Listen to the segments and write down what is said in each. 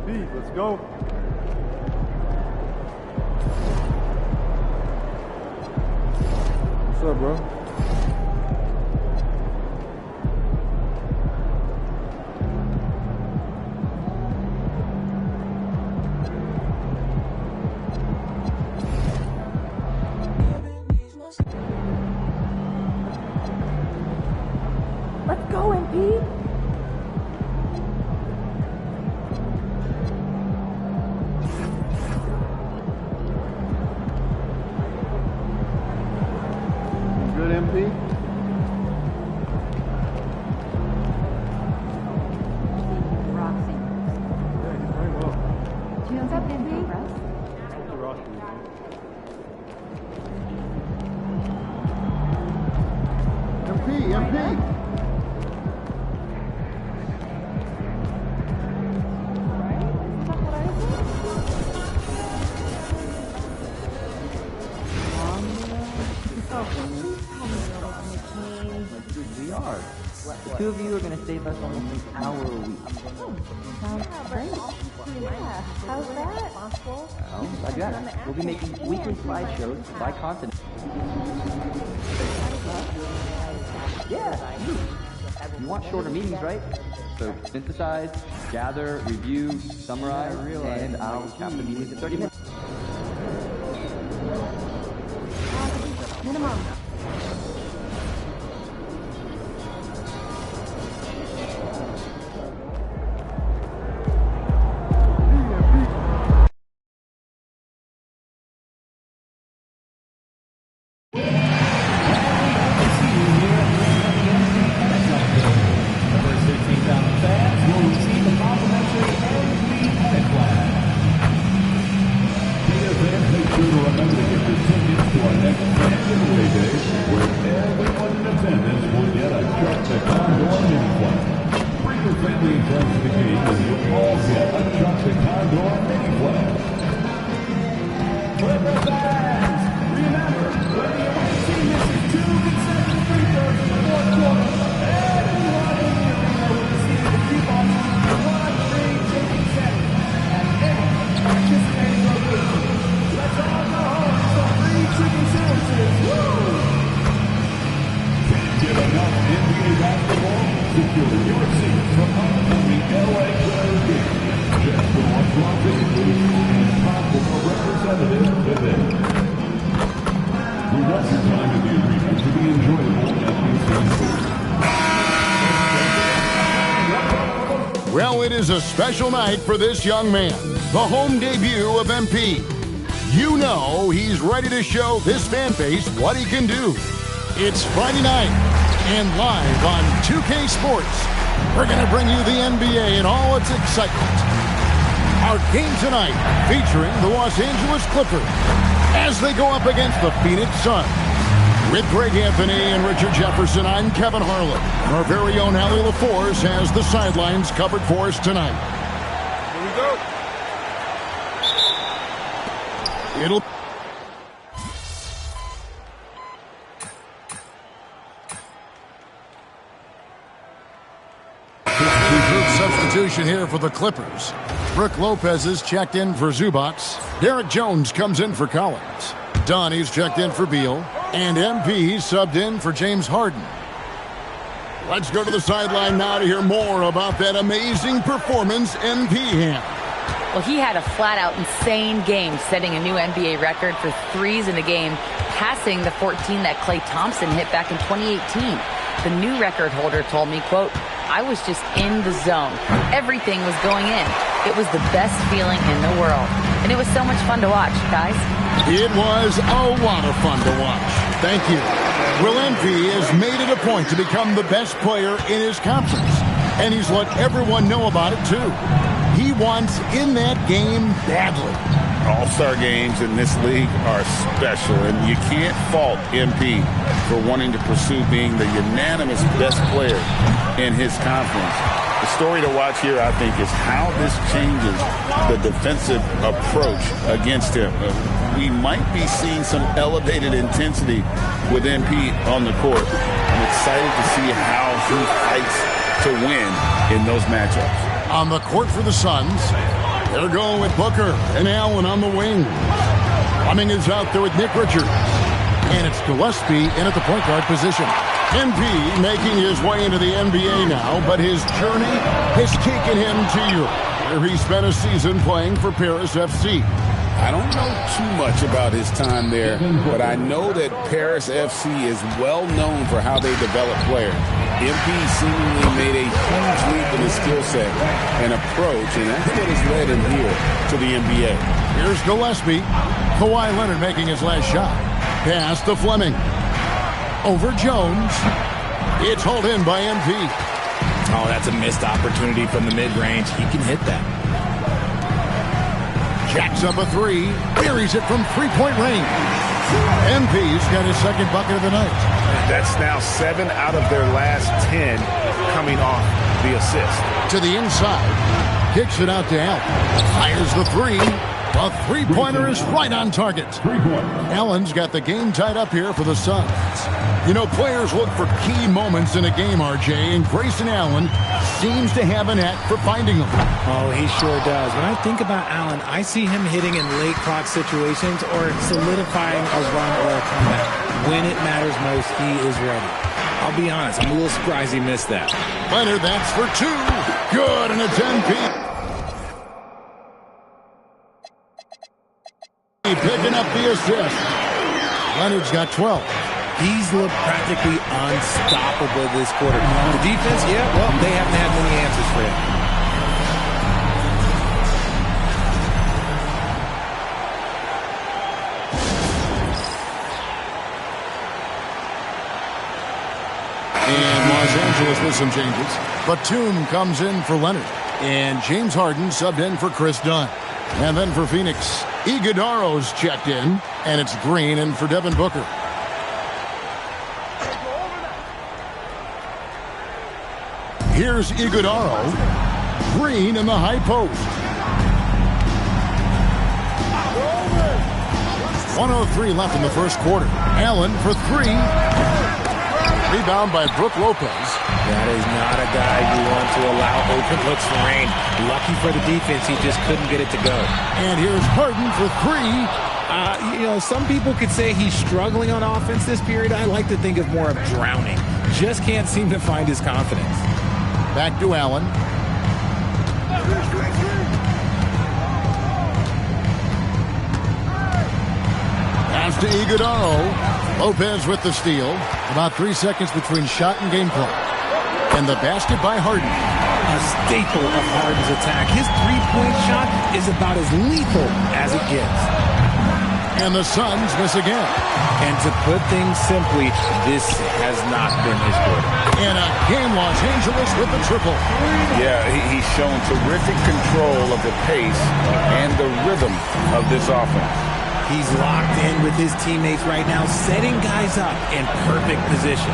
Pete, let's go. What's up, bro? Let's go, MP. Good, MP? Roxy. Yeah, he's very well. Do you know something, MP? What's the roster? MP! We are. The two of you are going to save us almost an hour a week. Sounds great. Yeah. How's that? Well, glad you asked. We'll be making weekly slideshows by continent. Yeah, you want shorter meetings, right? So synthesize, gather, review, summarize, and I'll cap the meetings at 30 minutes. Minimum. Well, it is a special night for this young man, the home debut of MP. You know he's ready to show this fan base what he can do. It's Friday night, and live on 2K Sports, we're going to bring you the NBA in all its excitement. Our game tonight featuring the Los Angeles Clippers as they go up against the Phoenix Suns. With Greg Anthony and Richard Jefferson, I'm Kevin Harlan. Our very own Allie LaForce has the sidelines covered for us tonight. Here we go. It'll... Substitution here for the Clippers. Brook Lopez is checked in for Zubac. Derek Jones comes in for Collins. Donnie's checked in for Beal. And MP subbed in for James Harden. Let's go to the sideline now to hear more about that amazing performance MP had. Well, he had a flat-out insane game, setting a new NBA record for threes in a game, passing the 14 that Klay Thompson hit back in 2018. The new record holder told me, quote, I was just in the zone. Everything was going in. It was the best feeling in the world. And it was so much fun to watch, guys. It was a lot of fun to watch. Thank you. Well, MP has made it a point to become the best player in his conference. And he's let everyone know about it, too. He wants in that game badly. All-star games in this league are special, and you can't fault MP for wanting to pursue being the unanimous best player in his conference. The story to watch here, I think, is how this changes the defensive approach against him. We might be seeing some elevated intensity with MP on the court. I'm excited to see how he fights to win in those matchups. On the court for the Suns, They're going with Booker and Allen on the wing. Fleming is out there with Nick Richards. And it's Gillespie in at the point guard position. MP making his way into the NBA now, but his journey has taken him to Europe, where he spent a season playing for Paris FC. I don't know too much about his time there, but I know that Paris FC is well known for how they develop players. MP seemingly made a huge leap in his skill set and approach, and that's what has led him here to the NBA. Here's Gillespie. Kawhi Leonard making his last shot. Pass to Fleming. Over Jones. It's hauled in by MP. Oh, that's a missed opportunity from the mid-range. He can hit that. Jacks up a three. Buries it from three-point range. MP's got his second bucket of the night. That's now 7 out of their last 10 coming off the assist. To the inside. Kicks it out to Allen. Fires the three. The three-pointer is right on target. Allen's got the game tied up here for the Suns. You know, players look for key moments in a game, RJ, and Grayson Allen seems to have a knack for finding them. Oh, he sure does. When I think about Allen, I see him hitting in late clock situations or solidifying a run or a comeback. When it matters most, he is ready. I'll be honest, I'm a little surprised he missed that. Leonard, that's for two. Good, and it's MP. Picking up the assist. Leonard's got 12. He's looked practically unstoppable this quarter. The defense, yeah, well, they haven't had many answers for him. And Los Angeles with some changes. Batum comes in for Leonard. And James Harden subbed in for Chris Dunn. And then for Phoenix, Iguodala's checked in, and it's Green in for Devin Booker. Here's Iguodala. Green in the high post. 1:03 left in the first quarter. Allen for three. Rebound by Brook Lopez. That is not a guy you want to allow open looks for rain. Lucky for the defense, he just couldn't get it to go. And here's Harden for three. You know, some people could say he's struggling on offense this period. I like to think of more of drowning. Just can't seem to find his confidence. Back to Allen. Pass to Iguodala. Lopez with the steal. About 3 seconds between shot and game clock. And the basket by Harden. A staple of Harden's attack. His three-point shot is about as lethal as it gets. And the Suns miss again. And to put things simply, this has not been his quarter. And again, Los Angeles with the triple. Yeah, he's shown terrific control of the pace and the rhythm of this offense. He's locked in with his teammates right now, setting guys up in perfect position.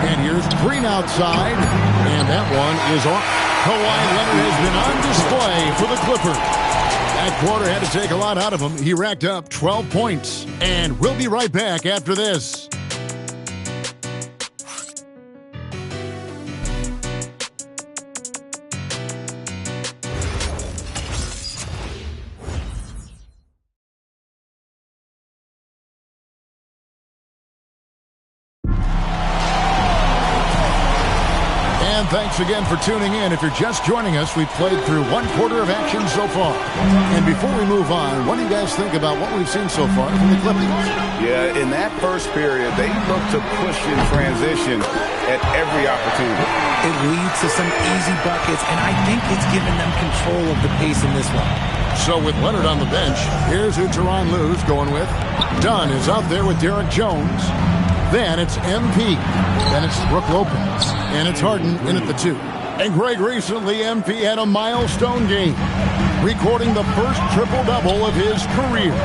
And here's Green outside. And that one is off. Kawhi Leonard has been on display for the Clippers. That quarter had to take a lot out of him. He racked up 12 points. And we'll be right back after this. Thanks again for tuning in. If you're just joining us, we've played through one quarter of action so far. And before we move on, what do you guys think about what we've seen so far from the Clippers? Yeah, in that first period, they looked to push in transition at every opportunity. It leads to some easy buckets, and I think it's given them control of the pace in this one. So with Leonard on the bench, here's who Tyronn Lue's going with. Dunn is out there with Derek Jones. Then it's MP. Then it's Brook Lopez. And it's Harden in at the two. And Greg, recently MP had a milestone game, recording the first triple-double of his career.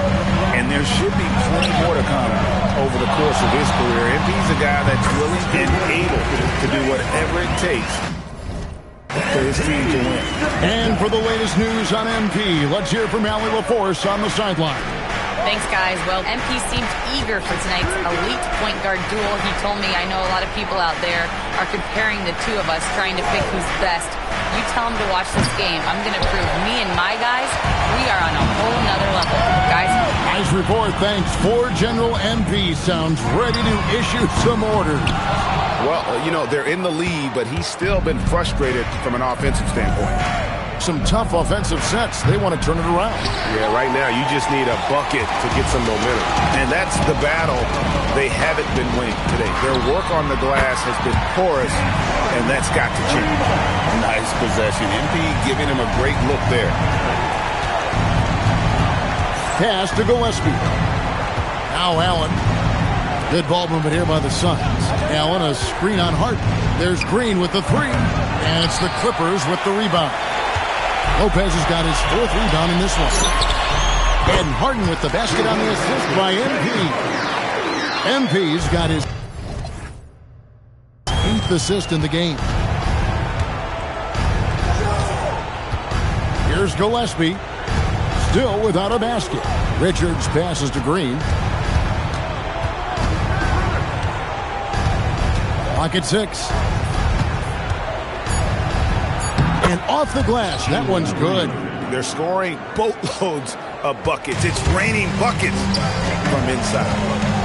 And there should be plenty more to come over the course of his career. MP's a guy that's willing and able to do whatever it takes for his team to win. And for the latest news on MP, let's hear from Allie LaForce on the sideline. Thanks, guys. Well, MP seemed eager for tonight's elite point guard duel. He told me, I know a lot of people out there are comparing the two of us, trying to pick who's best. You tell him to watch this game. I'm going to prove me and my guys, we are on a whole nother level. Guys. Nice report. Thanks. Ford General MP sounds ready to issue some orders. Well, they're in the lead, but he's still been frustrated from an offensive standpoint. Some tough offensive sets. They want to turn it around. Yeah, right now you just need a bucket to get some momentum. And that's the battle they haven't been winning today. Their work on the glass has been porous, and that's got to change. Nice possession. MP giving him a great look there. Pass to Gillespie. Now Allen. Good ball movement here by the Suns. Allen, a screen on Harden. There's Green with the three. And it's the Clippers with the rebound. Lopez has got his fourth rebound in this one. And Harden with the basket on the assist by MP. MP's got his 8th assist in the game. Here's Gillespie. Still without a basket. Richards passes to Green. Clock at 6. And off the glass. That one's good. They're scoring boatloads of buckets. It's raining buckets from inside.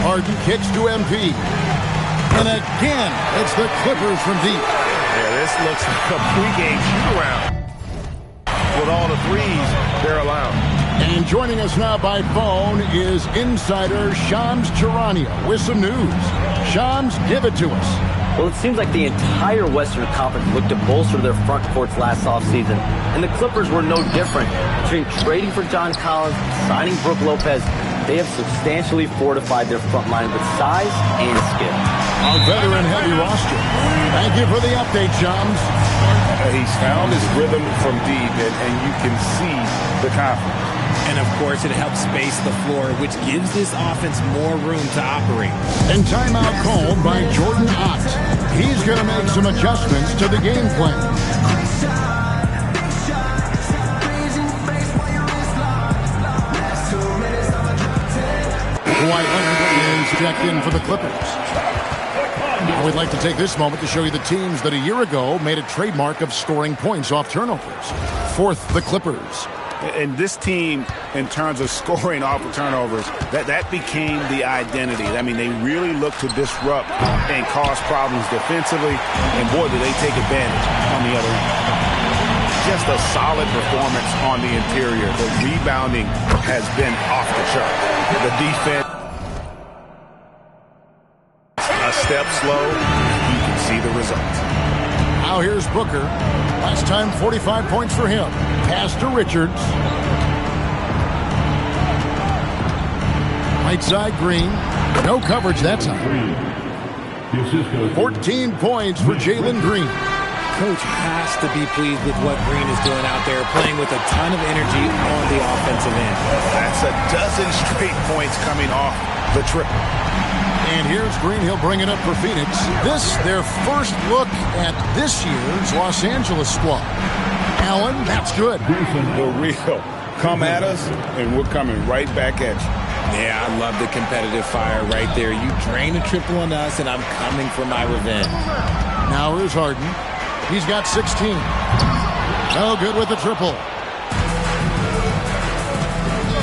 Harden kicks to MP. And again, it's the Clippers from deep. Yeah, this looks like a pregame shoot-around with all the threes they're allowed. And joining us now by phone is insider Shams Charania with some news. Shams, give it to us. Well, it seems like the entire Western Conference looked to bolster their front courts last offseason, and the Clippers were no different. Between trading for John Collins, signing Brook Lopez, they have substantially fortified their front line with size and skill. A veteran-heavy roster. Thank you for the update, Shams. He's found his rhythm from deep, and you can see the confidence. And, of course, it helps space the floor, which gives this offense more room to operate. And timeout called by Jordan Ott. He's going to make some adjustments to the game plan. Kawhi Leonard is checked in for the Clippers. Now we'd like to take this moment to show you the teams that a year ago made a trademark of scoring points off turnovers. Fourth, the Clippers. And this team, in terms of scoring off of turnovers, that became the identity. I mean, they really look to disrupt and cause problems defensively, and boy, do they take advantage on the other end. Just a solid performance on the interior. The rebounding has been off the chart. The defense, a step slow, you can see the results. Now here's Booker. Last time, 45 points for him. Pass to Richards. Right side, Green. No coverage that time. 14 points for Jalen Green. Coach has to be pleased with what Green is doing out there, playing with a ton of energy on the offensive end. That's a dozen straight points coming off the triple. And here's Green. He'll bring it up for Phoenix. This, their first look at this year's Los Angeles squad. Allen, that's good. The real. Come at us, and we're coming right back at you. Yeah, I love the competitive fire right there. You drain a triple on us, and I'm coming for my revenge. Now here's Harden. He's got 16. No good with the triple.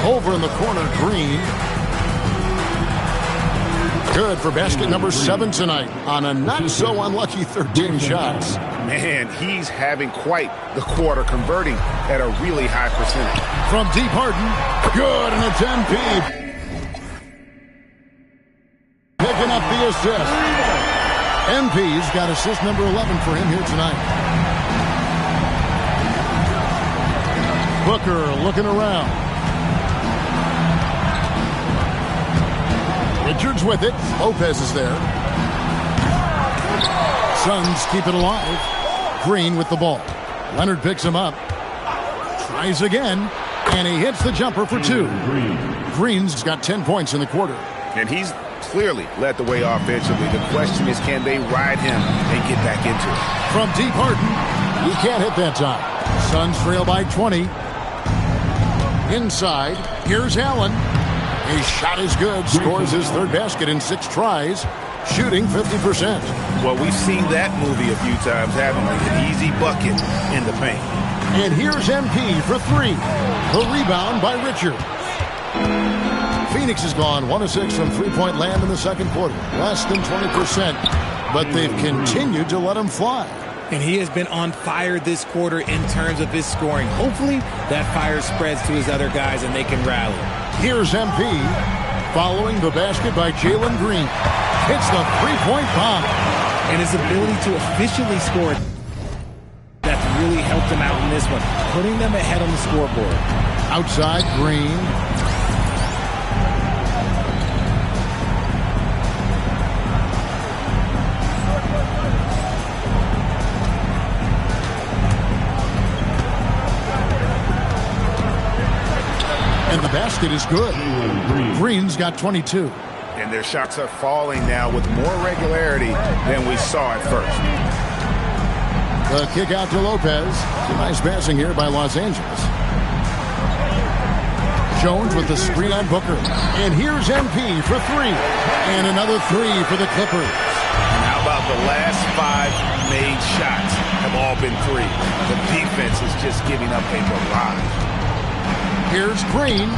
Over in the corner, Green. Good for basket number 7 tonight on a not-so-unlucky 13 shots. Man, he's having quite the quarter, converting at a really high percentage. From deep, Harden. Good, and it's MP. Picking up the assist. MP's got assist number 11 for him here tonight. Booker looking around. Richards with it. Lopez is there. Suns keep it alive. Green with the ball. Leonard picks him up. Tries again. And he hits the jumper for 2. Green's got 10 points in the quarter. And he's clearly led the way offensively. The question is, can they ride him and get back into it? From deep, Harden. He can't hit that time. Suns trail by 20. Inside. Here's Allen. His shot is good. Scores his third basket in 6 tries. Shooting 50%. Well, we've seen that movie a few times, haven't we? An easy bucket in the paint. And here's MP for 3. The rebound by Richard. Phoenix has gone 1 of 6 from three-point land in the second quarter. Less than 20%. But they've continued to let him fly. And he has been on fire this quarter in terms of his scoring. Hopefully, that fire spreads to his other guys and they can rally. Here's MP following the basket by Jalen Green. Hits the three-point bomb. And his ability to efficiently score, that's really helped him out in this one, putting them ahead on the scoreboard. Outside, Green. And the basket is good. Green's got 22. And their shots are falling now with more regularity than we saw at first. The kick out to Lopez. Nice passing here by Los Angeles. Jones with the screen on Booker. And here's MP for 3. And another 3 for the Clippers. And how about the last 5 made shots have all been 3. The defense is just giving up a barrage. Here's Green.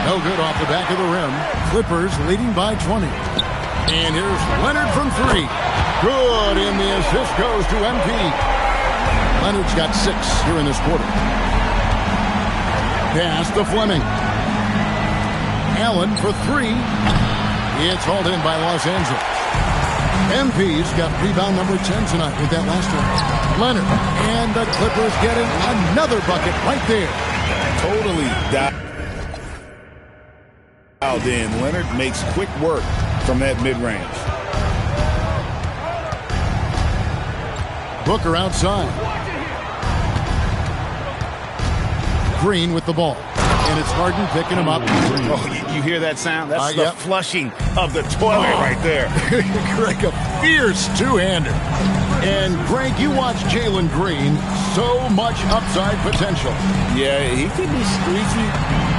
No good off the back of the rim. Clippers leading by 20. And here's Leonard from 3. Good, and the assist goes to MP. Leonard's got 6 here in this quarter. Pass to Fleming. Allen for 3. It's hauled in by Los Angeles. MP's got rebound number 10 tonight with that last one. Leonard, and the Clippers getting another bucket right there. Totally dialed in. Leonard makes quick work from that mid-range. Booker outside. Green with the ball. And it's Harden picking him up. Oh, you hear that sound? That's the flushing of the toilet right there. Greg, a fierce two-hander. And Greg, you watch Jalen Green, so much upside potential. Yeah, he could be streaky,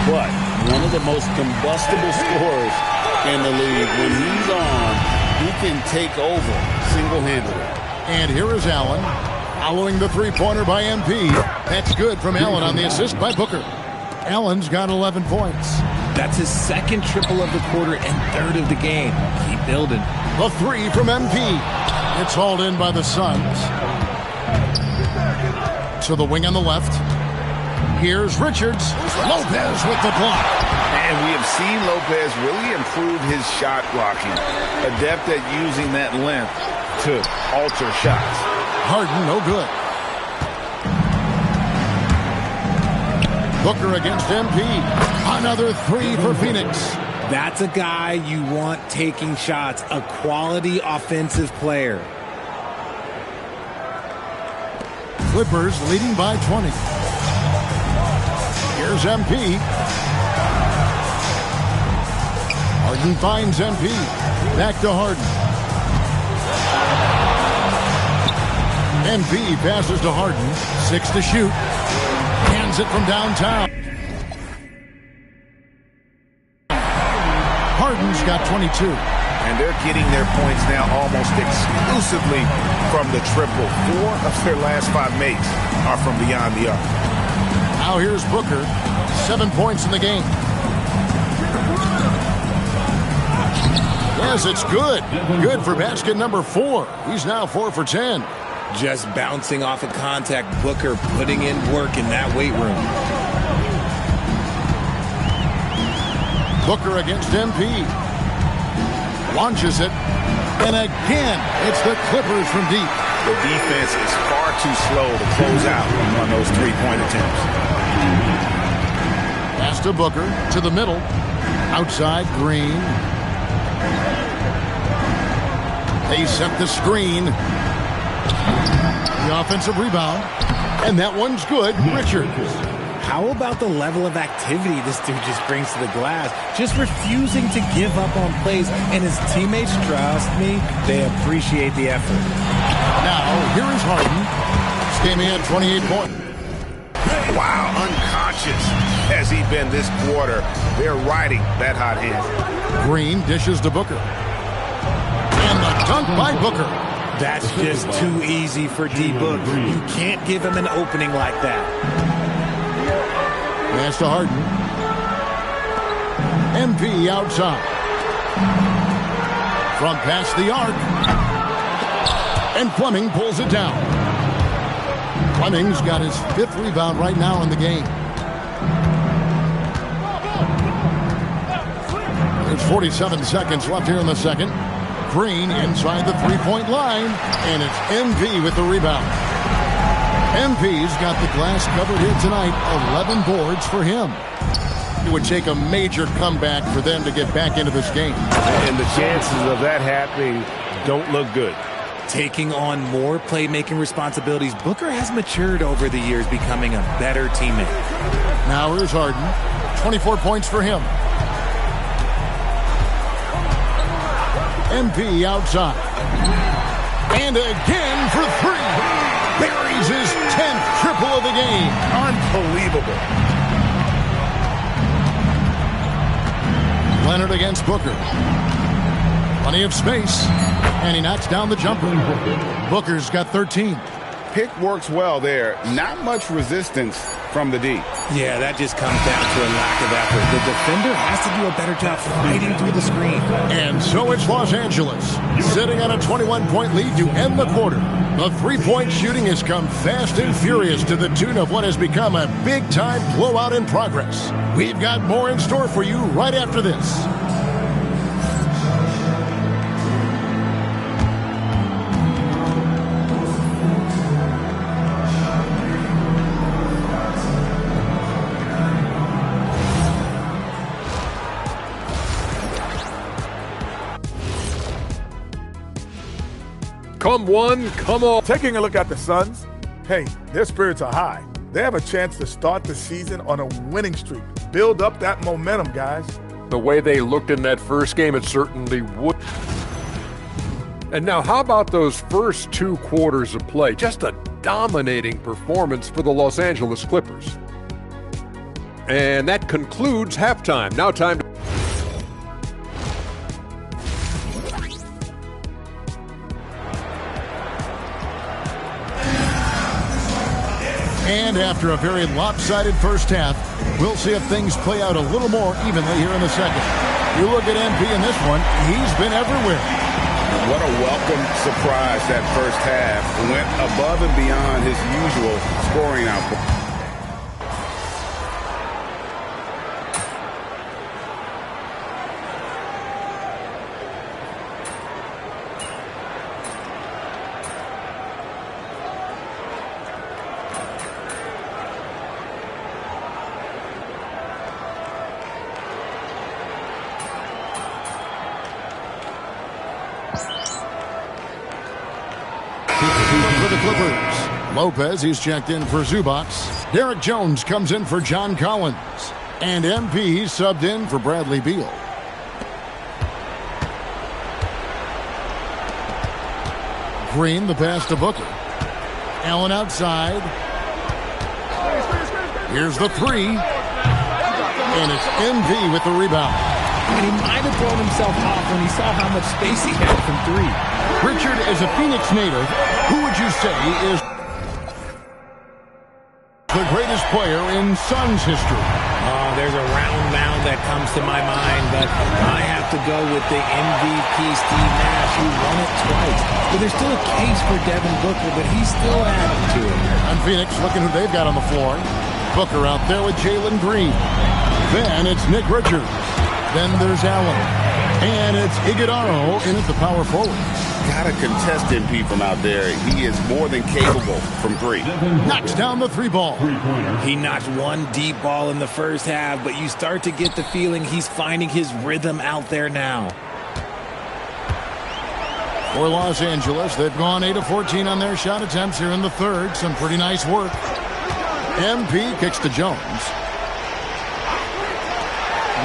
but one of the most combustible scorers in the league. When he's on, he can take over single-handedly. And here is Allen, following the three-pointer by MP. That's good from Allen on the assist by Booker. Allen's got 11 points. That's his second triple of the quarter and third of the game. Keep building. The 3 from MP. It's hauled in by the Suns. To the wing on the left. Here's Richards. Lopez with the block. And we have seen Lopez really improve his shot blocking. Adept at using that length to alter shots. Harden, no good. Booker against MP. Another 3 for Phoenix. That's a guy you want taking shots, a quality offensive player. Clippers leading by 20. Here's MP. Harden finds MP. Back to Harden. MP passes to Harden. 6 to shoot. Hands it from downtown. Harden's got 22. And they're getting their points now almost exclusively from the triple. 4 of their last 5 makes are from beyond the arc. Now here's Booker. 7 points in the game. Yes, it's good. Good for basket number 4. He's now 4 for 10. Just bouncing off of contact, Booker putting in work in that weight room. Booker against MP. Launches it. And again, it's the Clippers from deep. The defense is far too slow to close out on those three-point attempts. Pass to Booker, to the middle. Outside, Green. They set the screen. The offensive rebound. And that one's good. Richards. How about the level of activity this dude just brings to the glass? Just refusing to give up on plays. And his teammates, trust me, they appreciate the effort. Now, here is Harden. This game he had 28 points. Wow, unconscious has he been this quarter. They're riding that hot hand. Green dishes to Booker. And the dunk by Booker. That's just too easy for D-Book. You can't give him an opening like that. Pass to Harden. MP outside. From past the arc. And Fleming pulls it down. Fleming's got his 5th rebound right now in the game. There's 47 seconds left here in the second. Green inside the three-point line, and it's MV with the rebound. MV's got the glass-covered hit tonight, 11 boards for him. It would take a major comeback for them to get back into this game. And the chances of that happening don't look good. Taking on more playmaking responsibilities, Booker has matured over the years, becoming a better teammate. Now here's Harden. 24 points for him. MP outside. And again for 3. Buries his 10th triple of the game. Unbelievable. Leonard against Booker. Plenty of space. And he knocks down the jumper. Booker's got 13. Pick works well there. Not much resistance from the D. Yeah, that just comes down to a lack of effort. The defender has to do a better job fighting through the screen. And so it's Los Angeles, sitting on a 21-point lead to end the quarter. The three-point shooting has come fast and furious to the tune of what has become a big-time blowout in progress. We've got more in store for you right after this. Come one, come all. Taking a look at the Suns, hey, their spirits are high. They have a chance to start the season on a winning streak. Build up that momentum, guys. The way they looked in that first game, it certainly would. And now, how about those first 2 quarters of play? Just a dominating performance for the Los Angeles Clippers. And that concludes halftime. Now time to... And after a very lopsided first half, we'll see if things play out a little more evenly here in the second. You look at MP in this one, he's been everywhere. What a welcome surprise that first half. Went above and beyond his usual scoring output. For the Clippers, Lopez, he's checked in for Zubac. Derek Jones comes in for John Collins. And MP subbed in for Bradley Beal. Green, the pass to Booker. Allen outside. Here's the 3. And it's MV with the rebound. And he might have thrown himself off when he saw how much space he had from 3. Richard is a Phoenix native. Who would you say is the greatest player in Suns history? Oh, there's a round mound that comes to my mind, but I have to go with the MVP Steve Nash, who won it twice. But there's still a case for Devin Booker, but he's still adding to it. And Phoenix, looking who they've got on the floor. Booker out there with Jalen Green. Then it's Nick Richards. Then there's Allen. And it's Iguodala in at the power forward. Gotta contest MP from out there. He is more than capable from 3. Knocks down the 3 ball. He knocked one deep ball in the first half, but you start to get the feeling he's finding his rhythm out there now. For Los Angeles, they've gone 8 of 14 on their shot attempts here in the third. Some pretty nice work. MP kicks to Jones.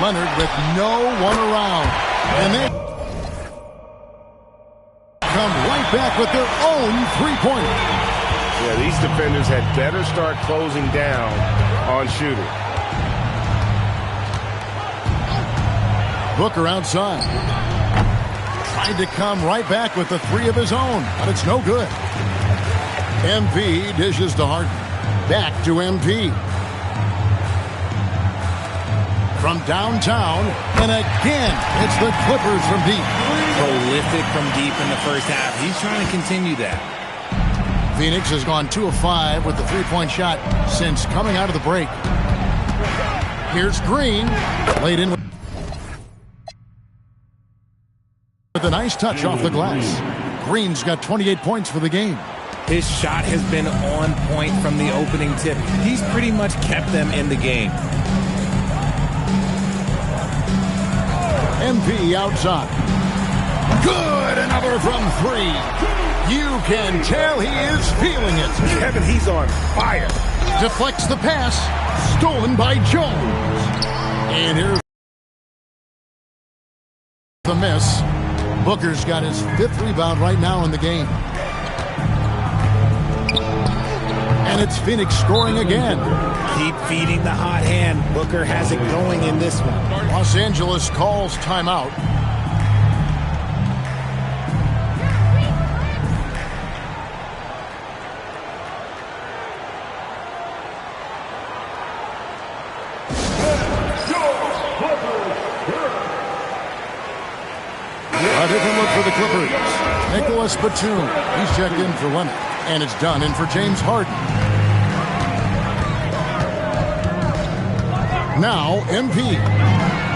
Leonard with no one around. And they come right back with their own 3-pointer. Yeah, these defenders had better start closing down on Shooter. Booker outside. Tried to come right back with the three of his own, but it's no good. MP dishes to Harden. Back to MP. From downtown, and again, it's the Clippers from deep. Prolific from deep in the first half. He's trying to continue that. Phoenix has gone 2 of 5 with the three-point shot since coming out of the break. Here's Green. Laid in with a nice touch off the glass. Green's got 28 points for the game. His shot has been on point from the opening tip. He's pretty much kept them in the game. MP outside. Good, another from 3. You can tell he is feeling it. Kevin, he's on fire. Deflects the pass. Stolen by Jones. And here's the miss. Booker's got his 5th rebound right now in the game. And it's Phoenix scoring again. Keep feeding the hot hand. Booker has it going in this one. Los Angeles calls timeout. A different look for the Clippers. Nicholas Batum. He's checked in for Leonard. And it's done in for James Harden. Now, MP.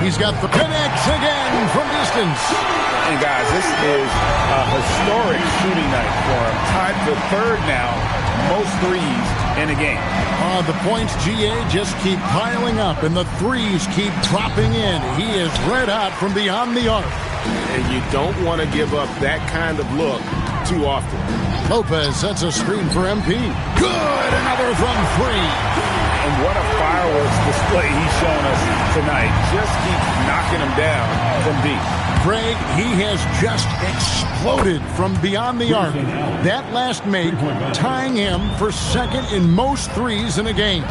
He's got the connects again from distance. And guys, this is a historic shooting night for him. Tied for 3rd now, most threes in a game. The points, GA, just keep piling up, and the threes keep dropping in. He is red hot from beyond the arc. And you don't want to give up that kind of look too often. Lopez sets a screen for MP. Good, another from 3. And what a fireworks display he's shown us tonight. Just keep knocking him down from deep. Greg, he has just exploded from beyond the arc. That last make tying him for 2nd in most threes in a game.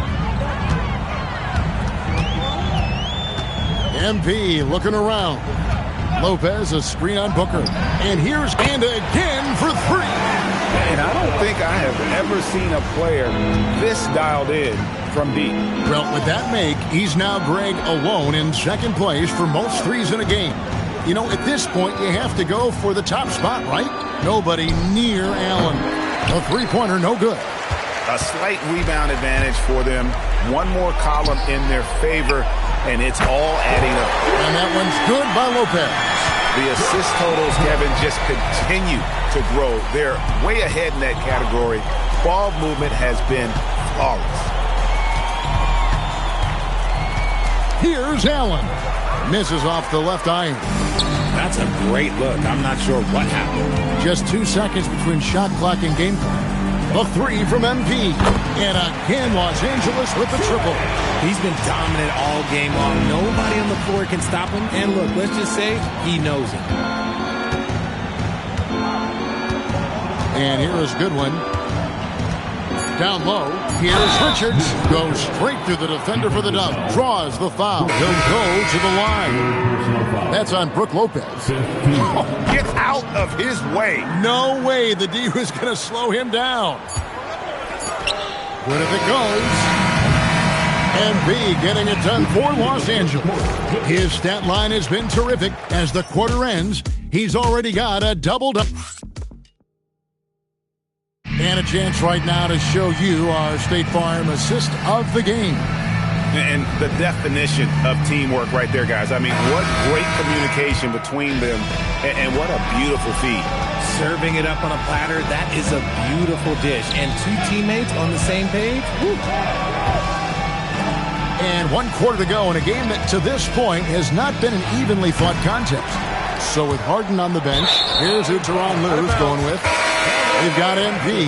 MP looking around. Lopez, a screen on Booker. And here's Anda again for 3. And I don't think I have ever seen a player this dialed in from deep. Well, with that make, he's now, Greg, alone in 2nd place for most threes in a game. You know, at this point, you have to go for the top spot, right? Nobody near Allen. A three-pointer, no good. A slight rebound advantage for them. One more column in their favor, and it's all adding up. And that one's good by Lopez. The assist totals, Kevin, just continue to grow. They're way ahead in that category. Ball movement has been flawless. Here's Allen. Misses off the left iron. That's a great look. I'm not sure what happened. Just 2 seconds between shot clock and game clock. A 3 from MP. And again, Los Angeles with the triple. He's been dominant all game long. Nobody on the floor can stop him. And look, let's just say he knows it. And here is Goodwin. Down low. Here's Richards. Goes straight through the defender for the dunk. Draws the foul. He'll go to the line. That's on Brook Lopez. Get out of his way. No way the D was going to slow him down. Good if it goes. And B getting it done for Los Angeles. His stat line has been terrific. As the quarter ends, he's already got a double-double. And a chance right now to show you our State Farm assist of the game. And the definition of teamwork right there, guys. I mean, what great communication between them, and what a beautiful feed. Serving it up on a platter, that is a beautiful dish. And 2 teammates on the same page. Woo. And 1 quarter to go in a game that to this point has not been an evenly fought contest. So with Harden on the bench, here's who Tyronn Lue's going with. They've got MP.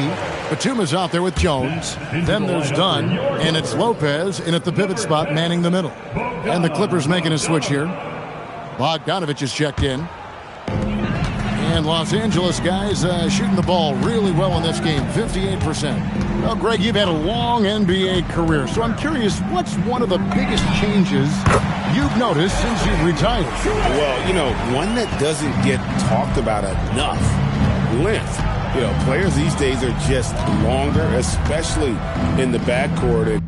Batuma's out there with Jones. Then there's Dunn. And it's Lopez in at the pivot spot manning the middle. And the Clippers making a switch here. Bogdanovich is checked in. And And Los Angeles guys shooting the ball really well in this game, 58%. Well, Greg, you've had a long NBA career, so I'm curious, what's one of the biggest changes you've noticed since you've retired? Well, you know, one that doesn't get talked about enough, length. You know, players these days are just longer, especially in the backcourt.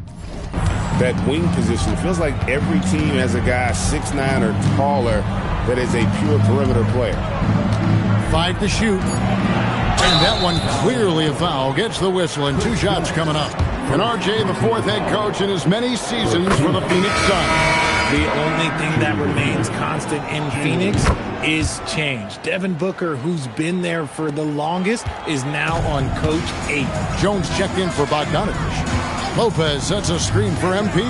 That wing position. It feels like every team has a guy 6'9" or taller that is a pure perimeter player. 5 to shoot. And that one clearly a foul. Gets the whistle, and 2 shots coming up. And RJ, the 4th head coach in as many seasons for the Phoenix Suns. The only thing that remains constant in Phoenix is change. Devin Booker, who's been there for the longest, is now on coach 8. Jones checked in for Bogdanovich. Lopez sets a screen for MP.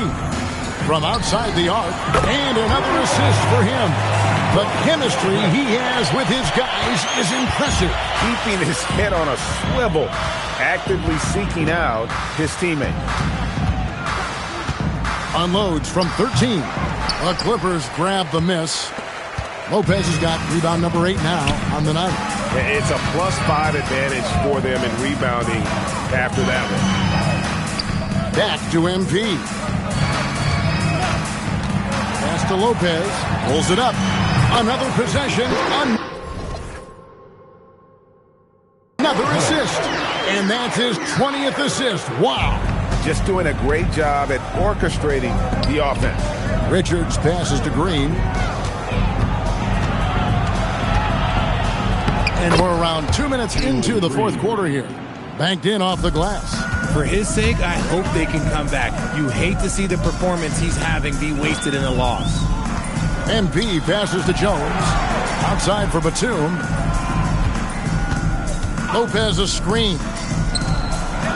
From outside the arc, and another assist for him. The chemistry he has with his guys is impressive. Keeping his head on a swivel, actively seeking out his teammate. Unloads from 13. The Clippers grab the miss. Lopez has got rebound number 8 now on the night. It's a +5 advantage for them in rebounding after that one. Back to MP. Pass to Lopez. Pulls it up. Another possession. Another assist. And that's his 20th assist. Wow. Just doing a great job at orchestrating the offense. Richards passes to Green. And we're around 2 minutes into the 4th quarter here. Banked in off the glass. For his sake, I hope they can come back. You hate to see the performance he's having be wasted in a loss. MP passes to Jones. Outside for Batum. Lopez a screen.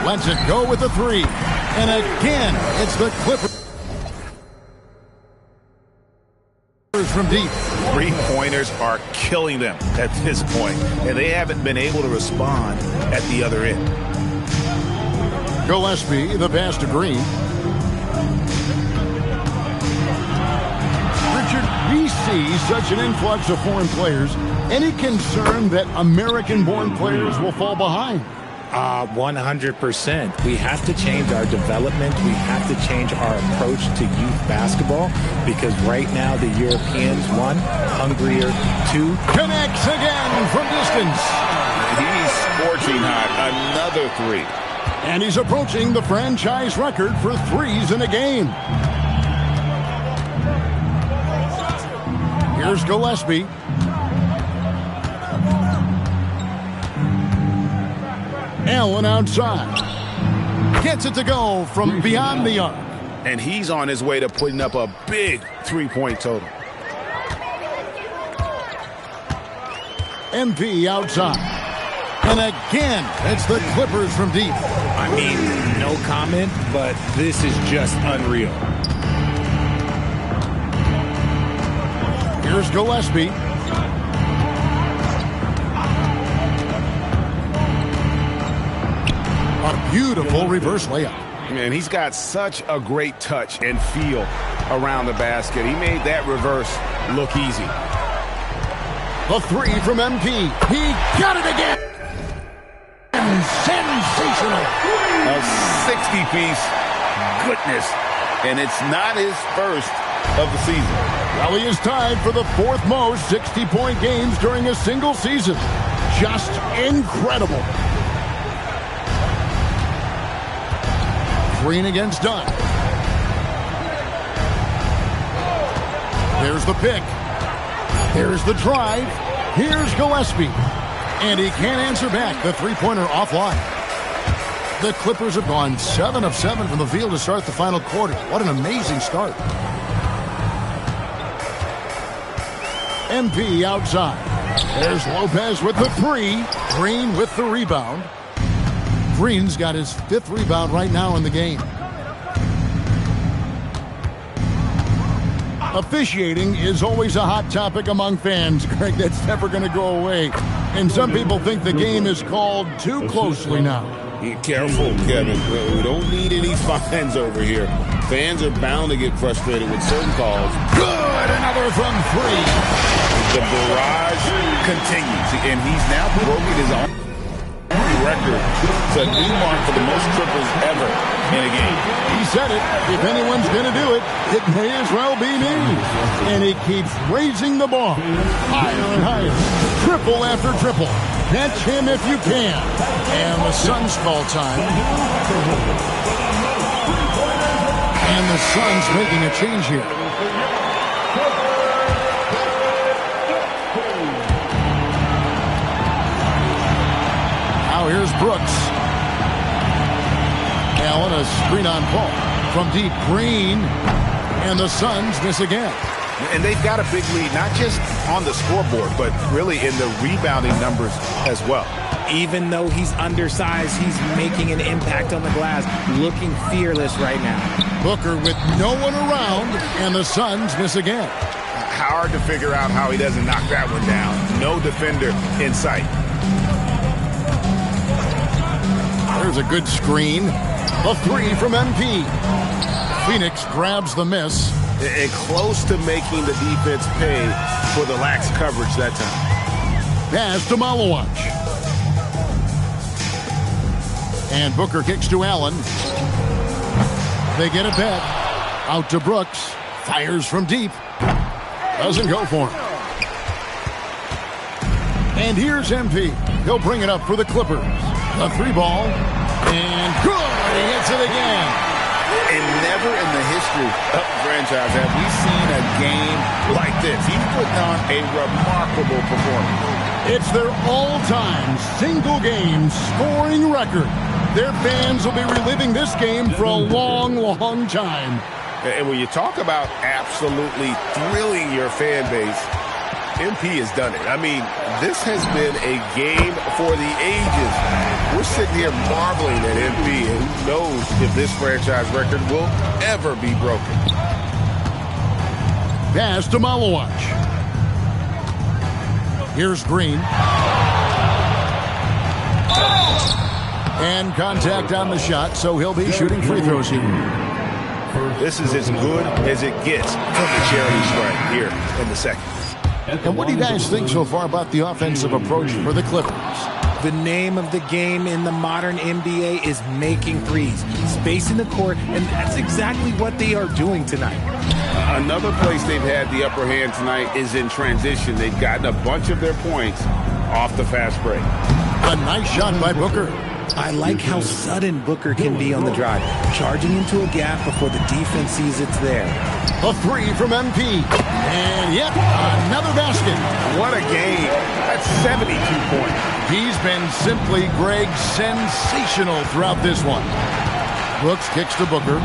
Lets it go with the 3. And again, it's the Clippers from deep. 3-pointers are killing them at this point, and they haven't been able to respond at the other end. Gillespie, the pass to Green. Richard, we see such an influx of foreign players. Any concern that American-born players will fall behind? 100%. We have to change our development. We have to change our approach to youth basketball because right now the Europeans, 1, hungrier, 2. Connects again from distance. He's scorching hot. Another 3. And he's approaching the franchise record for 3s in a game. Here's Gillespie. Allen outside. Gets it to go from beyond the arc. And he's on his way to putting up a big 3-point total. MP outside. And again, it's the Clippers from deep. I mean, no comment, but this is just unreal. Here's Gillespie. A beautiful reverse layup. Man, he's got such a great touch and feel around the basket. He made that reverse look easy. The 3 from MP. He got it again. Sensational. A 60-piece. Goodness. And it's not his first of the season. Well, he is tied for the 4th most 60-point games during a single season. Just incredible. Green against Dunn. There's the pick. There's the drive. Here's Gillespie. And he can't answer back. The 3-pointer offline. The Clippers have gone 7 of 7 from the field to start the final quarter. What an amazing start. MP outside. There's Lopez with the 3. Green with the rebound. Green's got his 5th rebound right now in the game. Officiating is always a hot topic among fans, Greg. That's never going to go away. And some people think the game is called too closely now. Careful, Kevin. We don't need any fines over here. Fans are bound to get frustrated with certain calls. Good, another from 3. The barrage continues, and he's now broken his own record. It's a new mark for the most triples ever in a game. He said it. If anyone's going to do it, it may as well be me. And he keeps raising the bar. Higher and higher. Triple after triple. Catch him if you can. And the Suns call time. And the Suns making a change here. Now here's Brooks. Allen, a screen on Paul. From deep, Green. And the Suns miss again. And they've got a big lead, not just on the scoreboard, but really in the rebounding numbers as well. Even though he's undersized, he's making an impact on the glass, looking fearless right now. Booker with no one around, and the Suns miss again. Hard to figure out how he doesn't knock that one down. No defender in sight. There's a good screen. A 3 from MP. Phoenix grabs the miss. And close to making the defense pay for the lax coverage that time. Pass to Malawach. And Booker kicks to Allen. They get it back. Out to Brooks. Fires from deep. Doesn't go for him. And here's MP. He'll bring it up for the Clippers. A 3-ball. And good. He hits it again. And never in the history of the franchise have we seen a game like this. He's putting on a remarkable performance. It's their all-time single-game scoring record. Their fans will be reliving this game for a long, long time. And when you talk about absolutely thrilling your fan base, MP has done it. I mean, this has been a game for the ages. We're sitting here marveling at MP, and who knows if this franchise record will ever be broken. Pass to Malawach. Here's Green. And contact on the shot, so he'll be shooting free throws here. This is as good as it gets from the charity stripe here in the second. And what do you guys think so far about the offensive approach for the Clippers? The name of the game in the modern NBA is making threes, spacing the court, and that's exactly what they are doing tonight. Another place they've had the upper hand tonight is in transition. They've gotten a bunch of their points off the fast break. A nice shot by Booker. I like how sudden Booker can be on the drive, charging into a gap before the defense sees it's there. A 3 from MP. And yet, another basket. What a game. That's 72 points. He's been simply, Greg, sensational throughout this one. Brooks kicks to Booker.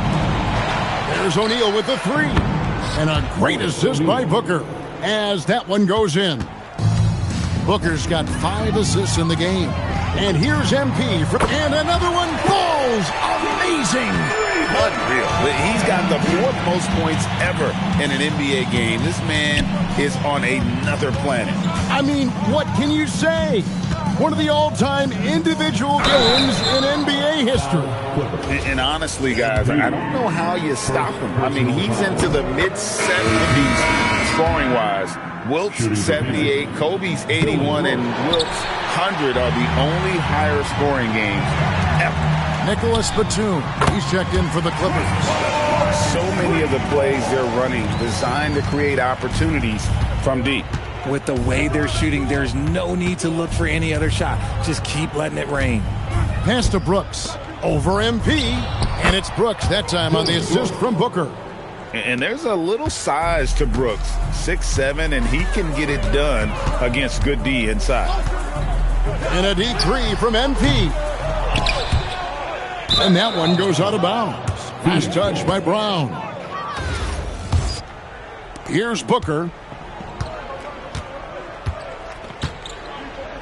There's O'Neal with the 3. And a great assist by Booker as that one goes in. Booker's got 5 assists in the game. And here's MP. And another one falls. Amazing. Unreal. He's got the 4th most points ever in an NBA game. This man is on another planet. I mean, what can you say? One of the all-time individual games in NBA history. And honestly, guys, I don't know how you stop him. I mean, he's into the mid-70s scoring-wise. Wilt's 78, Kobe's 81, and Wilt's 100 are the only higher scoring games ever. Nicholas Batum, he's checked in for the Clippers. So many of the plays they're running designed to create opportunities from deep. With the way they're shooting, there's no need to look for any other shot. Just keep letting it rain. Pass to Brooks. Over MP. And it's Brooks that time on the assist from Booker. And there's a little size to Brooks, 6'7", and he can get it done against good D inside. And a deep 3 from MP. And that one goes out of bounds. Fast touch by Brown. Here's Booker.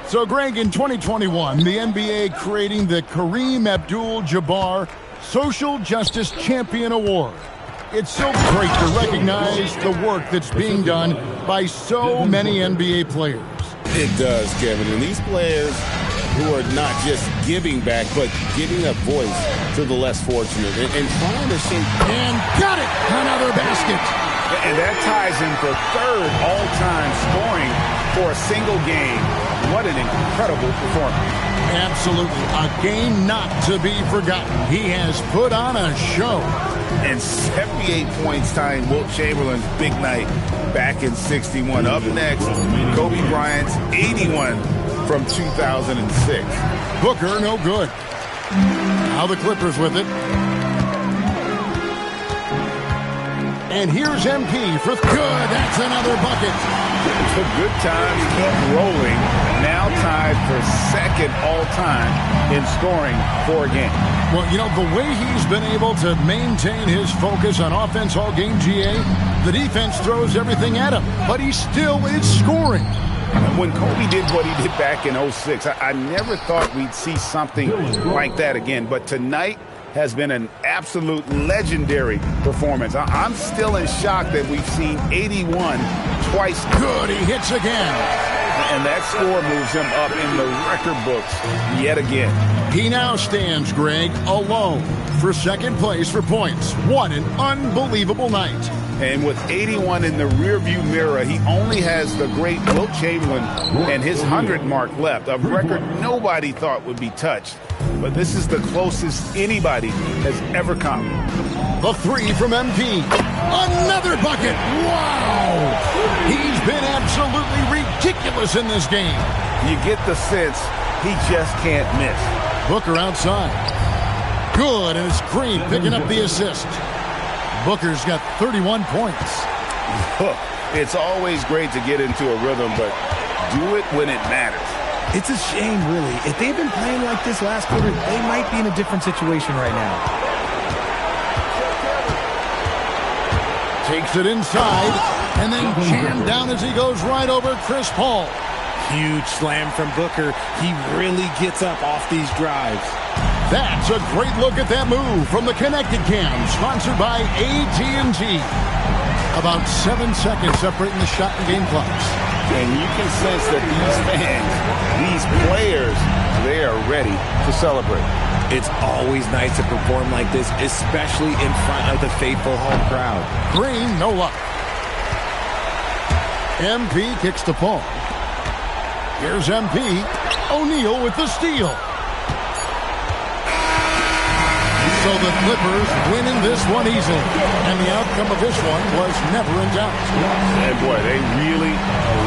So, Greg, in 2021, the NBA creating the Kareem Abdul-Jabbar Social Justice Champion Award. It's so great to recognize the work that's being done by so many NBA players. It does, Kevin. And these players who are not just giving back, but giving a voice to the less fortunate and trying to shape. And got it! Another basket. And that ties him for third all-time scoring for a single game. What an incredible performance. Absolutely. A game not to be forgotten. He has put on a show. And 78 points tying Wilt Chamberlain's big night back in 61. Up next, Kobe Bryant's 81 from 2006. Booker, no good. Now the Clippers with it. And here's MP for good. That's another bucket. The good times keep rolling. Now tied for second all-time in scoring for a game. Well, you know, the way he's been able to maintain his focus on offense all game, GA, the defense throws everything at him, but he still is scoring. When Kobe did what he did back in 06, I never thought we'd see something like that again. But tonight has been an absolute legendary performance. I'm still in shock that we've seen 81 twice. Good, he hits again. And that score moves him up in the record books yet again. He now stands, Greg, alone for second place for points. What an unbelievable night. And with 81 in the rearview mirror, he only has the great Wilt Chamberlain and his 100 mark left, a record nobody thought would be touched. But this is the closest anybody has ever come. The three from MP. Another bucket. Wow. He's been absolutely ridiculous in this game. You get the sense he just can't miss. Booker outside. Good, and it's Green picking up the assist. Booker's got 31 points. Look, it's always great to get into a rhythm, but do it when it matters. It's a shame, really. If they've been playing like this last quarter, they might be in a different situation right now. Takes it inside, and then jammed down as he goes right over Chris Paul. Huge slam from Booker. He really gets up off these drives. That's a great look at that move from the Connected Cam, sponsored by AT&T. About 7 seconds separating the shot and game clocks. And you can sense that these fans, these players, they are ready to celebrate. It's always nice to perform like this, especially in front of the faithful home crowd. Green, no luck. MP kicks to Paul. Here's MP. O'Neal with the steal. So the Clippers winning this one easily. And the outcome of this one was never in doubt. And boy, they really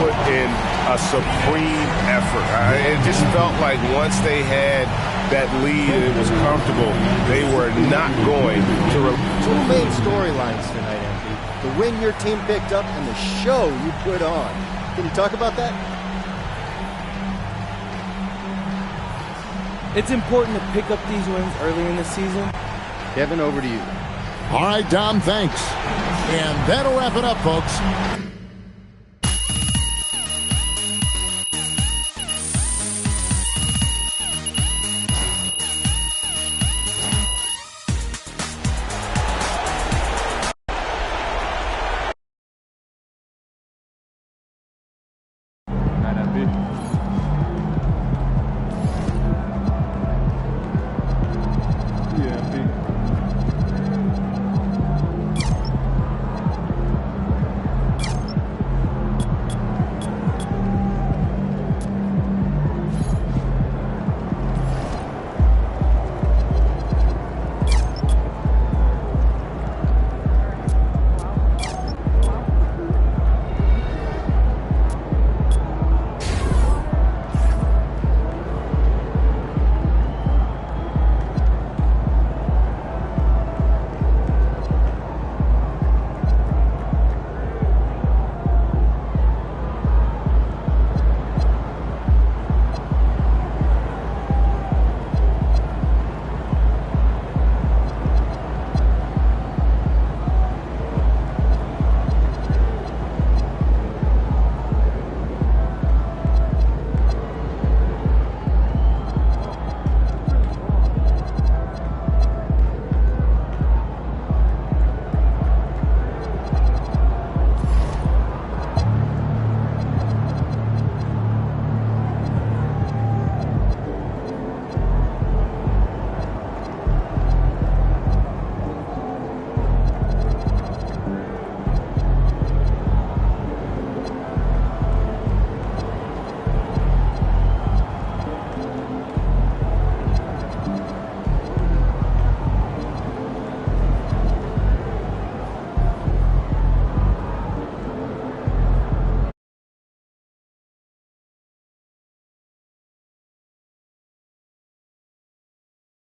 put in a supreme effort. It just felt like once they had that lead and it was comfortable, they were not going to... Two main storylines tonight, Anthony. The win your team picked up and the show you put on. Can you talk about that? It's important to pick up these wins early in the season. Kevin, over to you. All right, Dom, thanks. And that'll wrap it up, folks.